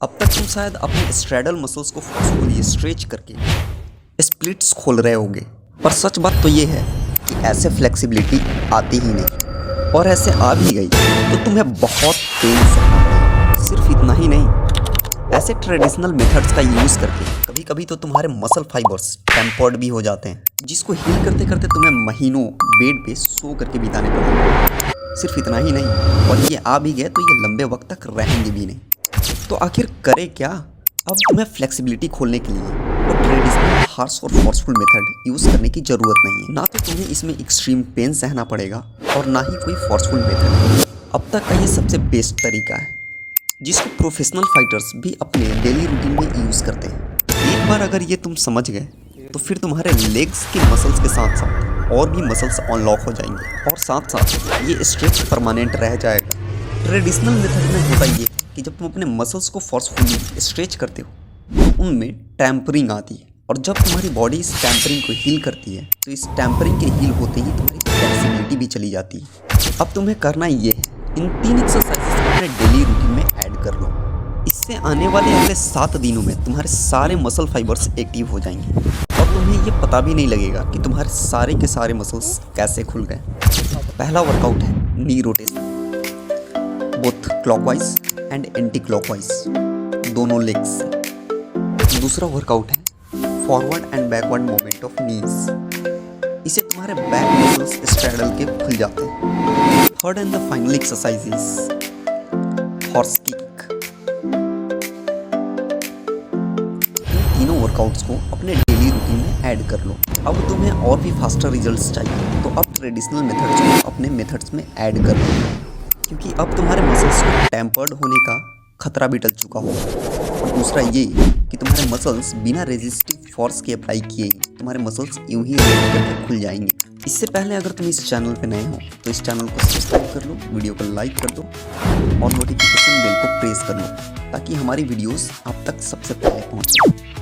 अब तक तुम शायद अपने स्ट्रैडल मसल्स को फोर्सफुली स्ट्रेच करके स्प्लिट्स खोल रहे होगे, पर सच बात तो ये है कि ऐसे फ्लेक्सिबिलिटी आती ही नहीं, और ऐसे आ भी गई तो तुम्हें बहुत पेन सहना पड़ेगा। सिर्फ इतना ही नहीं, ऐसे ट्रेडिशनल मेथड्स का यूज़ करके कभी कभी तो तुम्हारे मसल फाइबर्स टेम्पर्ड भी हो जाते हैं, जिसको हील करते करते तुम्हें महीनों बेड पे सो करके बिताने पड़ेंगे। सिर्फ इतना ही नहीं, और ये आ भी गए तो ये लंबे वक्त तक रहेंगे भी नहीं। तो आखिर करे क्या? अब तुम्हें फ्लेक्सिबिलिटी खोलने के लिए वो ट्रेडिशनल हार्श और फोर्सफुल मेथड यूज़ करने की ज़रूरत नहीं है। ना तो तुम्हें इसमें एक्सट्रीम पेन सहना पड़ेगा और ना ही कोई फोर्सफुल मेथड है। अब तक का ये सबसे बेस्ट तरीका है, जिसको प्रोफेशनल फाइटर्स भी अपने डेली रूटीन में यूज़ करते हैं। एक बार अगर ये तुम समझ गए तो फिर तुम्हारे लेग्स के मसल्स के साथ साथ और भी मसल्स अनलॉक हो जाएंगे, और साथ साथ ये स्ट्रेच परमानेंट रह जाएगा। ट्रेडिशनल मेथड में होता ये कि जब तुम अपने मसल्स को फोर्सफुली स्ट्रेच करते हो तो उनमें टैम्परिंग आती है, और जब तुम्हारी बॉडी इस टैम्परिंग को हील करती है तो इस टैम्परिंग के हील होते ही तुम्हारी फ्लेक्सिबिलिटी भी चली जाती है। अब तुम्हें करना ये है, इन 3 एक्सरसाइजेस को अपने डेली रूटीन में ऐड कर लो। इससे आने वाले अगले 7 दिनों में तुम्हारे सारे मसल फाइबर्स एक्टिव हो जाएंगे, और तुम्हें ये पता भी नहीं लगेगा कि तुम्हारे सारे के सारे मसल्स कैसे खुल गए। पहला वर्कआउट है knee rotation, both clockwise and anti clockwise, दोनों लेग्स से। दूसरा वर्कआउट है forward and backward movement of knees, इसे तुम्हारे बैक मसल्स स्ट्रैडल के खुल जाते हैं। Third and the final exercise is horse kick. तीनों वर्कआउट्स को अपने डेली रूटीन में ऐड कर लो। अब तुम्हें और भी फास्टर रिजल्ट्स चाहिए तो अब ट्रेडिशनल मेथड्स को अपने मेथड्स में ऐड कर लो, क्योंकि अब तुम्हारे मसल्स को टेम्पर्ड होने का खतरा भी टल चुका होगा। और दूसरा ये कि तुम्हारे मसल्स बिना रेजिस्टिव फोर्स के अप्लाई किए तुम्हारे मसल्स यूं ही रिएक्ट करके खुल जाएंगे। इससे पहले अगर तुम इस चैनल पे नए हो तो इस चैनल को सब्सक्राइब कर लो, वीडियो को लाइक कर दो और नोटिफिकेशन बेल को प्रेस कर लो, ताकि हमारी वीडियोस आप तक सबसे पहले पहुंचे।